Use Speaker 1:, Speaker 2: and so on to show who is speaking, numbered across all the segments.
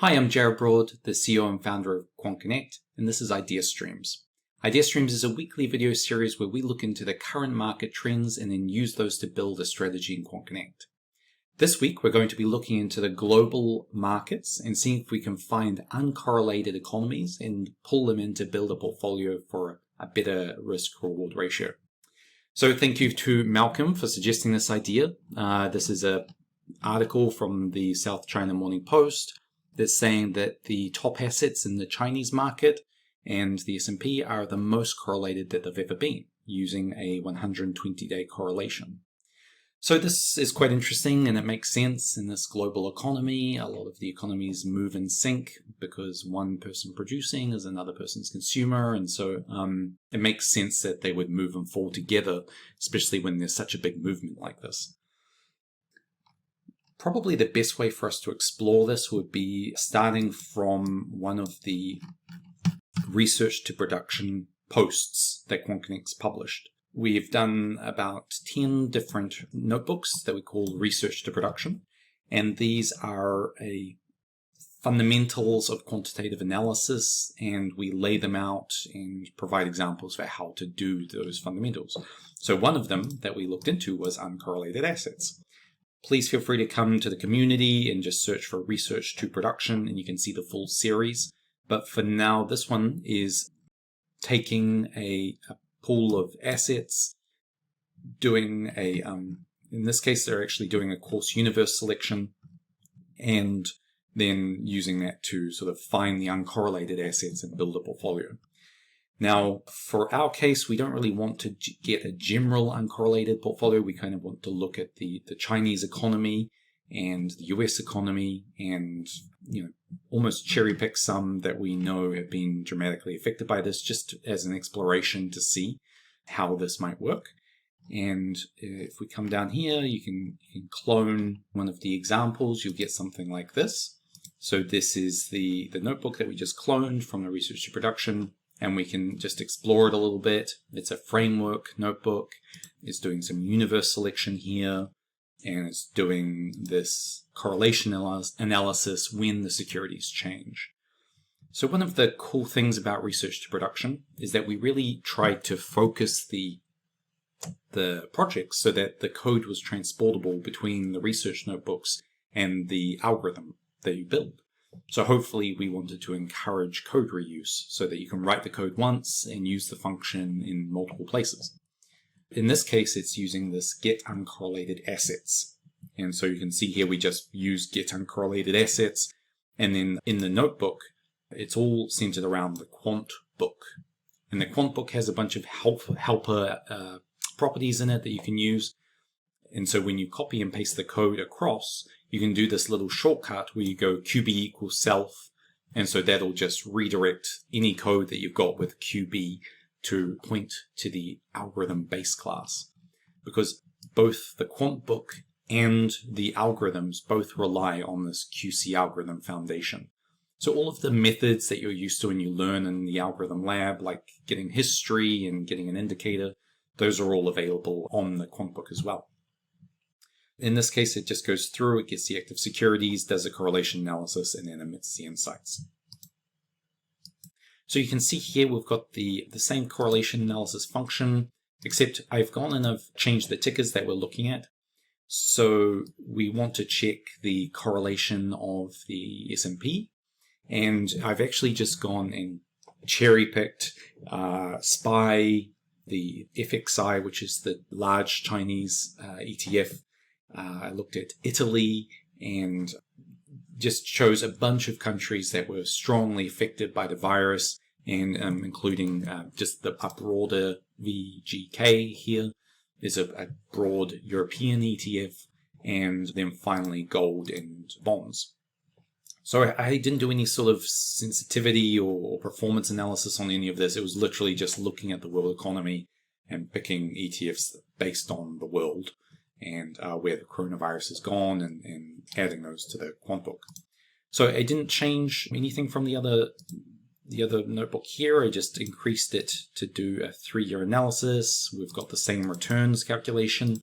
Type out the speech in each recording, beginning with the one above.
Speaker 1: Hi, I'm Jared Broad, the CEO and founder of QuantConnect, and this is Idea Streams. Idea Streams is a weekly video series where we look into the current market trends and then use those to build a strategy in QuantConnect. This week, we're going to be looking into the global markets and seeing if we can find uncorrelated economies and pull them in to build a portfolio for a better risk-reward ratio. So thank you to Malcolm for suggesting this idea. This is an article from the South China Morning Post that's saying that the top assets in the Chinese market and the S&P are the most correlated that they've ever been, using a 120-day correlation. So this is quite interesting, and it makes sense in this global economy. A lot of the economies move in sync because one person producing is another person's consumer, and so it makes sense that they would move and fall together, especially when there's such a big movement like this. Probably the best way for us to explore this would be starting from one of the research to production posts that QuantConnect's published. We've done about 10 different notebooks that we call research to production, and these are fundamentals of quantitative analysis, and we lay them out and provide examples for how to do those fundamentals. So one of them that we looked into was uncorrelated assets. Please feel free to come to the community and just search for research to production, and you can see the full series. But for now, this one is taking a pool of assets, doing in this case, they're actually doing a course universe selection, and then using that to sort of find the uncorrelated assets and build a portfolio. Now, for our case, we don't really want to get a general uncorrelated portfolio. We kind of want to look at the Chinese economy and the US economy and, almost cherry pick some that we know have been dramatically affected by this, just as an exploration to see how this might work. And if we come down here, you can clone one of the examples. You'll get something like this. So this is the notebook that we just cloned from the research to production. And we can just explore it a little bit. It's a framework notebook. It's doing some universe selection here. And it's doing this correlation analysis when the securities change. So one of the cool things about research to production is that we really tried to focus the projects so that the code was transportable between the research notebooks and the algorithm that you build. So hopefully we wanted to encourage code reuse so that you can write the code once and use the function in multiple places. In this case, it's using this get uncorrelated assets. And so you can see here we just use get uncorrelated assets. And then in the notebook, it's all centered around the quant book. And the quant book has a bunch of helper properties in it that you can use. And so when you copy and paste the code across, you can do this little shortcut where you go QB equals self. And so that'll just redirect any code that you've got with QB to point to the algorithm base class. Because both the quant book and the algorithms both rely on this QC algorithm foundation. So all of the methods that you're used to when you learn in the algorithm lab, like getting history and getting an indicator, those are all available on the quant book as well. In this case, it just goes through, it gets the active securities, does a correlation analysis, and then emits the insights. So you can see here we've got the same correlation analysis function, except I've gone and I've changed the tickers that we're looking at. So we want to check the correlation of the S&P, and I've actually just gone and cherry-picked SPY, the FXI, which is the large Chinese ETF. I looked at Italy and just chose a bunch of countries that were strongly affected by the virus, and including just the broader VGK here is a broad European ETF, and then finally gold and bonds. So I didn't do any sort of sensitivity or performance analysis on any of this. It was literally just looking at the world economy and picking ETFs based on the world and where the coronavirus has gone and adding those to the quant book. So I didn't change anything from the other notebook here. I just increased it to do a 3-year analysis. We've got the same returns calculation.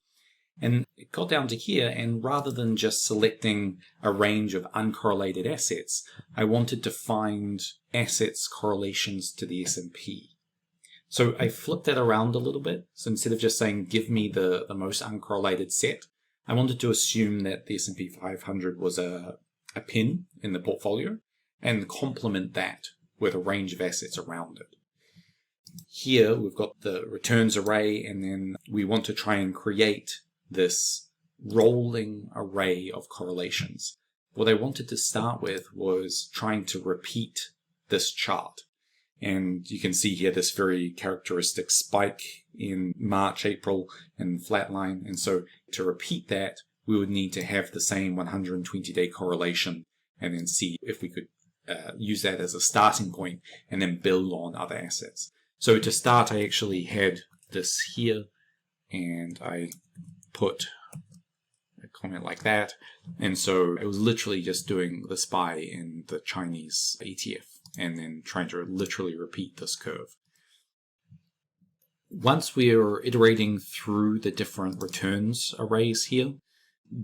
Speaker 1: And it got down to here, and rather than just selecting a range of uncorrelated assets, I wanted to find assets correlations to the S&P. So I flipped that around a little bit. So instead of just saying, give me the most uncorrelated set, I wanted to assume that the S&P 500 was a pin in the portfolio and complement that with a range of assets around it. Here we've got the returns array, and then we want to try and create this rolling array of correlations. What I wanted to start with was trying to repeat this chart. And you can see here this very characteristic spike in March, April, and flatline. And so to repeat that, we would need to have the same 120-day correlation and then see if we could use that as a starting point and then build on other assets. So to start, I actually had this here, and I put a comment like that. And so it was literally just doing the SPY in the Chinese ETF and then trying to literally repeat this curve. Once we're iterating through the different returns arrays here,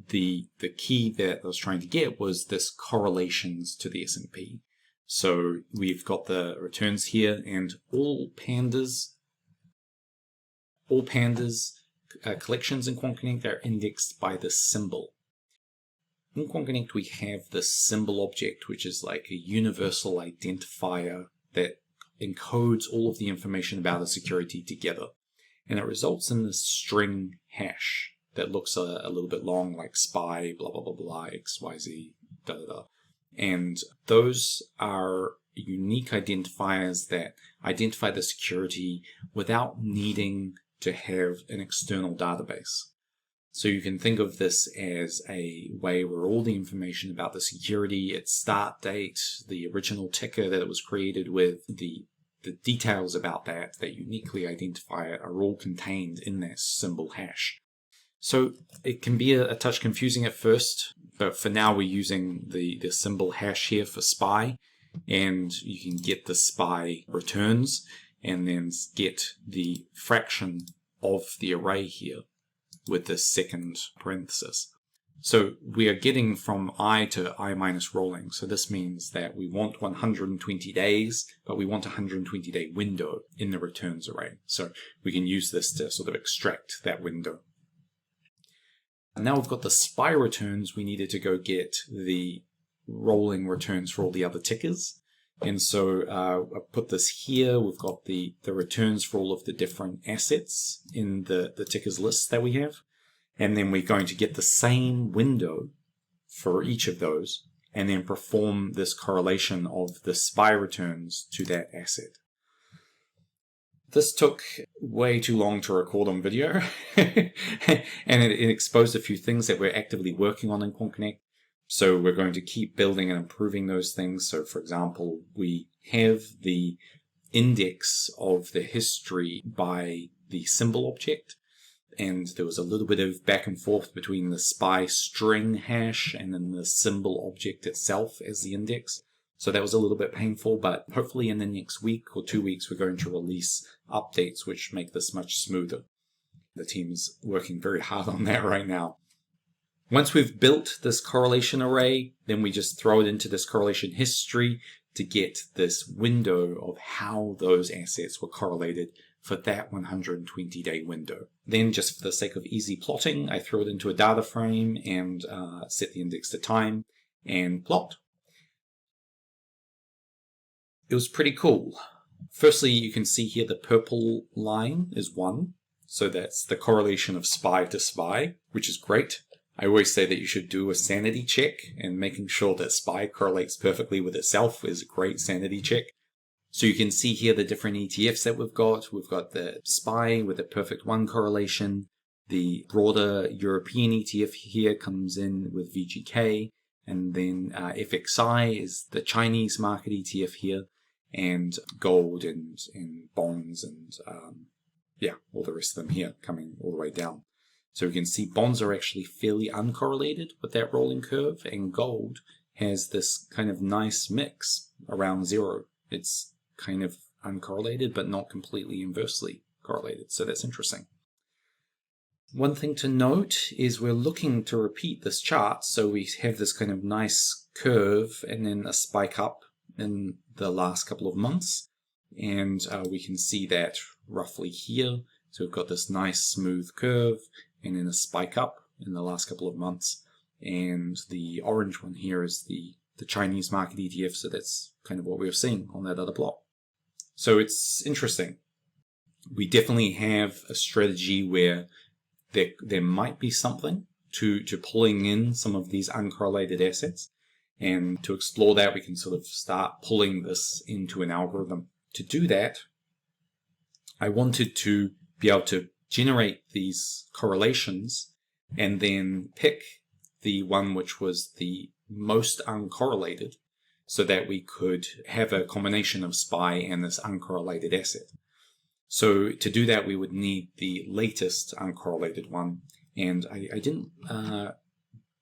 Speaker 1: the key that I was trying to get was this correlations to the S&P. So we've got the returns here, and all pandas collections in QuantConnect are indexed by the symbol. In QuantConnect, we have this symbol object, which is like a universal identifier that encodes all of the information about a security together. And it results in this string hash that looks a little bit long, like SPY, blah, blah, blah, blah, XYZ, da, da, da. And those are unique identifiers that identify the security without needing to have an external database. So you can think of this as a way where all the information about the security, its start date, the original ticker that it was created with, the details about that uniquely identify it are all contained in that symbol hash. So it can be a touch confusing at first, but for now we're using the symbol hash here for SPY, and you can get the SPY returns and then get the fraction of the array here with the second parenthesis. So we are getting from I to I minus rolling. So this means that we want 120 days, but we want a 120-day window in the returns array. So we can use this to sort of extract that window. And now we've got the SPY returns, we needed to go get the rolling returns for all the other tickers. And so I put this here. We've got the returns for all of the different assets in the tickers list that we have. And then we're going to get the same window for each of those and then perform this correlation of the SPY returns to that asset. This took way too long to record on video, and it exposed a few things that we're actively working on in QuantConnect. So we're going to keep building and improving those things. So for example, we have the index of the history by the symbol object, and there was a little bit of back and forth between the SPY string hash and then the symbol object itself as the index. So that was a little bit painful, but hopefully in the next week or 2 weeks, we're going to release updates which make this much smoother. The team's working very hard on that right now. Once we've built this correlation array, then we just throw it into this correlation history to get this window of how those assets were correlated for that 120-day window. Then, just for the sake of easy plotting, I throw it into a data frame and set the index to time and plot. It was pretty cool. Firstly, you can see here the purple line is 1. So that's the correlation of SPY to SPY, which is great. I always say that you should do a sanity check, and making sure that SPY correlates perfectly with itself is a great sanity check. So you can see here the different ETFs that we've got. We've got the SPY with a perfect 1 correlation. The broader European ETF here comes in with VGK. And then FXI is the Chinese market ETF here. And gold and bonds and all the rest of them here coming all the way down. So we can see bonds are actually fairly uncorrelated with that rolling curve, and gold has this kind of nice mix around 0. It's kind of uncorrelated, but not completely inversely correlated. So that's interesting. One thing to note is we're looking to repeat this chart, so we have this kind of nice curve and then a spike up in the last couple of months, and we can see that roughly here. So we've got this nice smooth curve and then a spike up in the last couple of months, and the orange one here is the Chinese market ETF, so that's kind of what we were seeing on that other block. So it's interesting. We definitely have a strategy where there might be something to pulling in some of these uncorrelated assets. And to explore that, we can sort of start pulling this into an algorithm. To do that, I wanted to be able to generate these correlations and then pick the one which was the most uncorrelated so that we could have a combination of SPY and this uncorrelated asset. So to do that, we would need the latest uncorrelated one. And I didn't,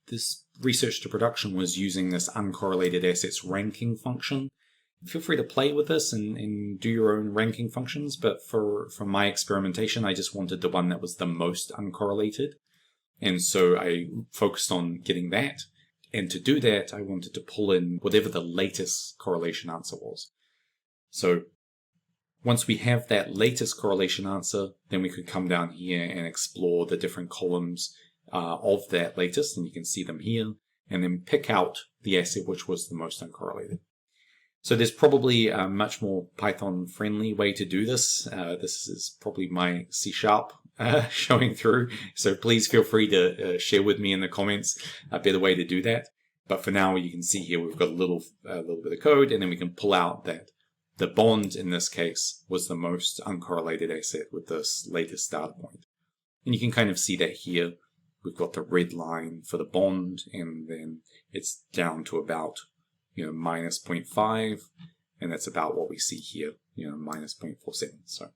Speaker 1: this research to production was using this uncorrelated assets ranking function. Feel free to play with this and do your own ranking functions. But for my experimentation, I just wanted the one that was the most uncorrelated. And so I focused on getting that. And to do that, I wanted to pull in whatever the latest correlation answer was. So once we have that latest correlation answer, then we could come down here and explore the different columns of that latest, and you can see them here, and then pick out the asset which was the most uncorrelated. So there's probably a much more Python-friendly way to do this. This is probably my C# showing through, so please feel free to share with me in the comments a better way to do that. But for now, you can see here we've got a little bit of code, and then we can pull out that the bond in this case was the most uncorrelated asset with this latest data point. And you can kind of see that here. We've got the red line for the bond, and then it's down to about, minus 0.5, and that's about what we see here, minus 0.47. So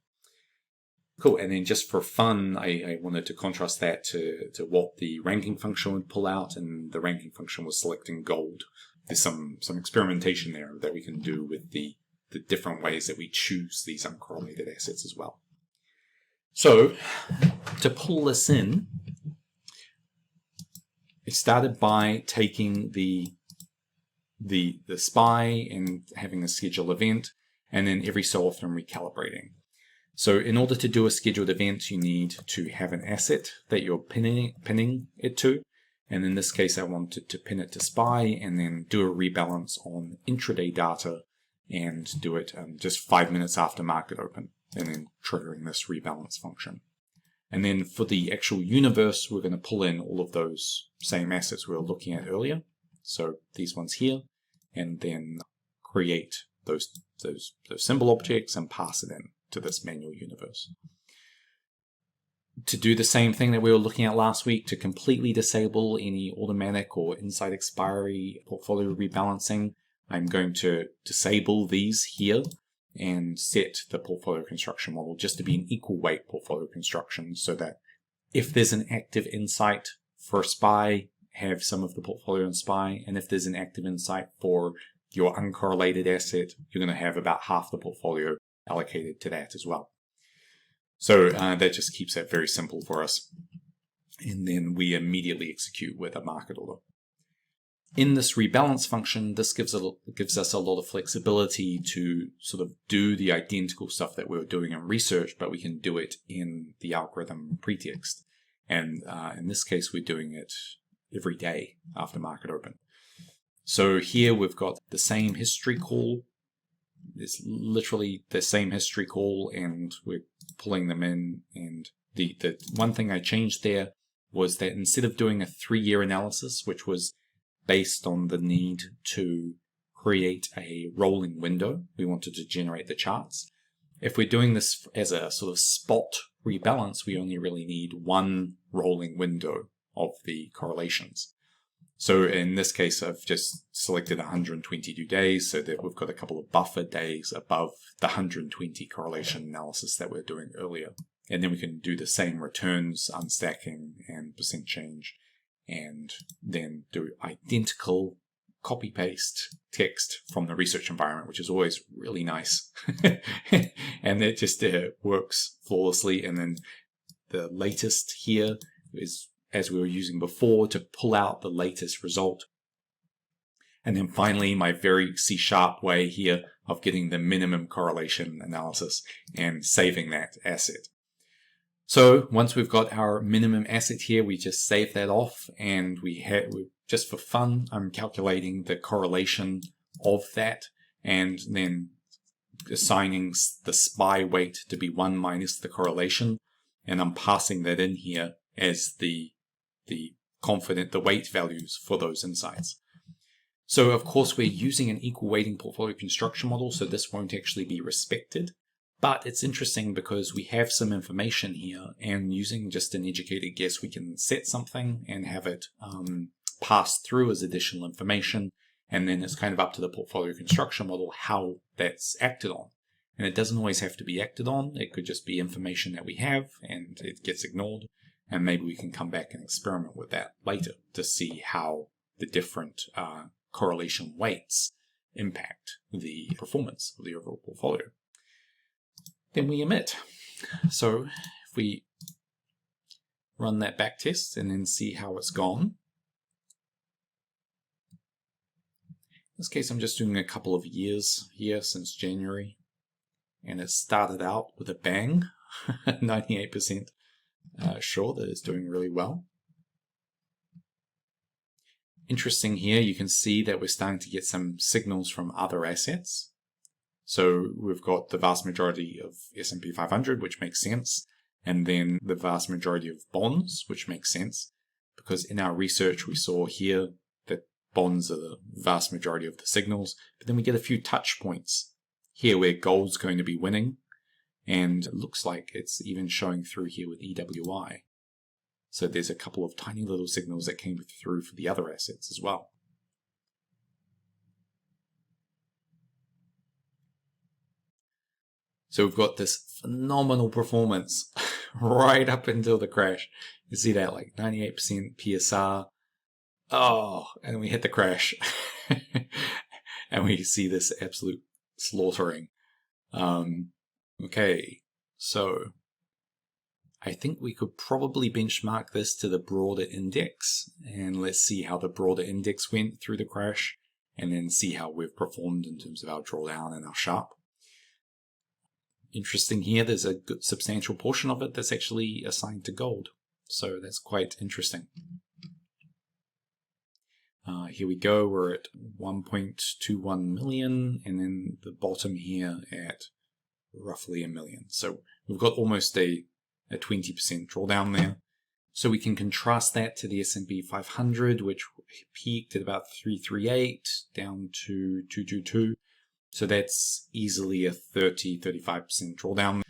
Speaker 1: cool. And then just for fun, I wanted to contrast that to what the ranking function would pull out, and the ranking function was selecting gold. There's some experimentation there that we can do with the different ways that we choose these uncorrelated assets as well. So to pull this in, it started by taking the SPY and having a scheduled event, and then every so often recalibrating. So in order to do a scheduled event, you need to have an asset that you're pinning it to. And in this case, I wanted to pin it to SPY and then do a rebalance on intraday data and do it just 5 minutes after market open, and then triggering this rebalance function. And then for the actual universe, we're going to pull in all of those same assets we were looking at earlier. So these ones here, and then create those symbol objects and pass it in to this manual universe. To do the same thing that we were looking at last week, to completely disable any automatic or inside expiry portfolio rebalancing, I'm going to disable these here and set the portfolio construction model just to be an equal weight portfolio construction, so that if there's an active insight for SPY, have some of the portfolio in SPY, and if there's an active insight for your uncorrelated asset, you're going to have about half the portfolio allocated to that as well. So that just keeps that very simple for us. And then we immediately execute with a market order. In this rebalance function, this gives us a lot of flexibility to sort of do the identical stuff that we were doing in research, but we can do it in the algorithm pretext. And in this case, we're doing it every day after market open. So here we've got the same history call. It's literally the same history call, and we're pulling them in. And the one thing I changed there was that instead of doing a 3-year analysis, which was based on the need to create a rolling window, we wanted to generate the charts. If we're doing this as a sort of spot rebalance, we only really need one rolling window of the correlations. So in this case, I've just selected 122 days so that we've got a couple of buffer days above the 120 correlation analysis that we were doing earlier. And then we can do the same returns, unstacking, and percent change, and then do identical copy-paste text from the research environment, which is always really nice. And it just works flawlessly. And then the latest here is, as we were using before, to pull out the latest result. And then finally, my very C# way here of getting the minimum correlation analysis and saving that asset. So once we've got our minimum asset here, we just save that off, and just for fun, I'm calculating the correlation of that and then assigning the SPY weight to be 1 minus the correlation, and I'm passing that in here as the weight values for those insights. So of course we're using an equal weighting portfolio construction model, so this won't actually be respected. But it's interesting because we have some information here, and using just an educated guess, we can set something and have it pass through as additional information. And then it's kind of up to the portfolio construction model how that's acted on. And it doesn't always have to be acted on. It could just be information that we have and it gets ignored. And maybe we can come back and experiment with that later to see how the different correlation weights impact the performance of the overall portfolio. Then we emit. So if we run that back test and then see how it's gone. In this case, I'm just doing a couple of years here since January, and it started out with a bang, 98% sure that it's doing really well. Interesting here, you can see that we're starting to get some signals from other assets. So we've got the vast majority of S&P 500, which makes sense, and then the vast majority of bonds, which makes sense, because in our research we saw here that bonds are the vast majority of the signals, but then we get a few touch points here where gold's going to be winning, and it looks like it's even showing through here with EWI. So there's a couple of tiny little signals that came through for the other assets as well. So we've got this phenomenal performance right up until the crash. You see that, like 98% PSR. Oh, and we hit the crash. And we see this absolute slaughtering. Okay, so I think we could probably benchmark this to the broader index. And let's see how the broader index went through the crash, and then see how we've performed in terms of our drawdown and our Sharpe. Interesting here, there's a good substantial portion of it that's actually assigned to gold. So that's quite interesting. Here we go, we're at 1.21 million, and then the bottom here at roughly 1 million. So we've got almost a 20% drawdown there. So we can contrast that to the S&P 500, which peaked at about 338, down to 222. So that's easily a 30-35% drawdown.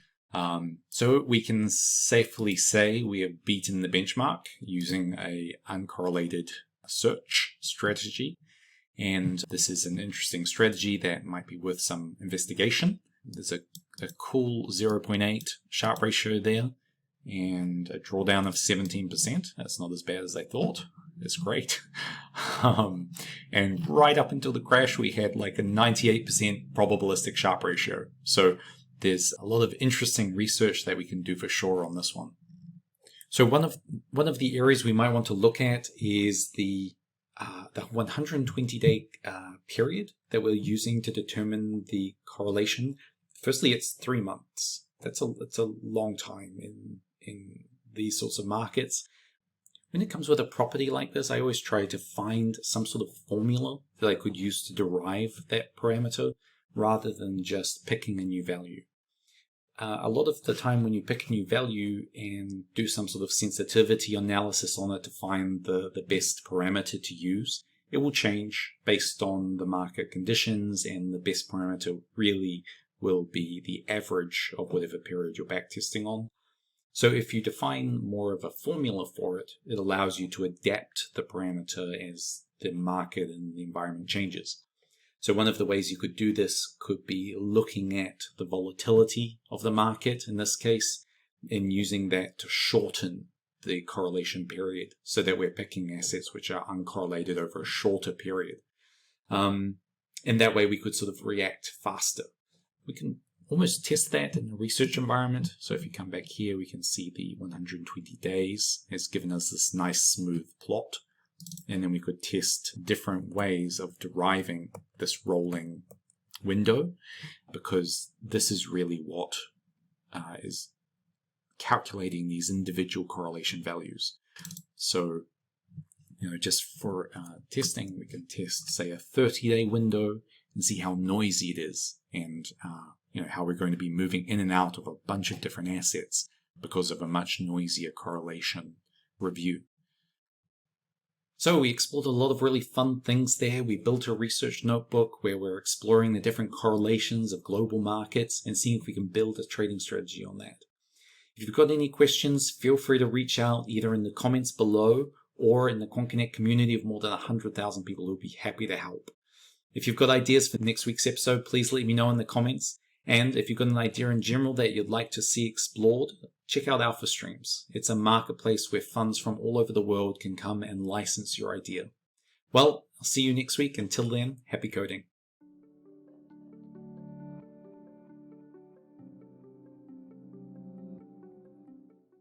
Speaker 1: So we can safely say we have beaten the benchmark using a uncorrelated search strategy. And this is an interesting strategy that might be worth some investigation. There's a cool 0.8 Sharpe ratio there and a drawdown of 17%. That's not as bad as I thought. It's great. And right up until the crash, we had like a 98% probabilistic Sharpe ratio. So there's a lot of interesting research that we can do for sure on this one. So one of the areas we might want to look at is the 120-day period that we're using to determine the correlation. Firstly, it's 3 months. That's a long time in these sorts of markets. When it comes with a property like this, I always try to find some sort of formula that I could use to derive that parameter rather than just picking a new value. A lot of the time when you pick a new value and do some sort of sensitivity analysis on it to find the best parameter to use, it will change based on the market conditions, and the best parameter really will be the average of whatever period you're backtesting on. So if you define more of a formula for it, it allows you to adapt the parameter as the market and the environment changes. So one of the ways you could do this could be looking at the volatility of the market in this case, and using that to shorten the correlation period so that we're picking assets which are uncorrelated over a shorter period. And that way we could sort of react faster. We can almost test that in a research environment. So if you come back here, we can see the 120 days has given us this nice smooth plot. And then we could test different ways of deriving this rolling window, because this is really what is calculating these individual correlation values. So, just for testing, we can test, say, a 30-day window and see how noisy it is, and how we're going to be moving in and out of a bunch of different assets because of a much noisier correlation review. So we explored a lot of really fun things there. We built a research notebook where we're exploring the different correlations of global markets and seeing if we can build a trading strategy on that. If you've got any questions, feel free to reach out either in the comments below or in the QuantConnect community of more than 100,000 people who'll be happy to help. If you've got ideas for next week's episode, please let me know in the comments. And if you've got an idea in general that you'd like to see explored, check out Alpha Streams. It's a marketplace where funds from all over the world can come and license your idea. Well, I'll see you next week. Until then, happy coding.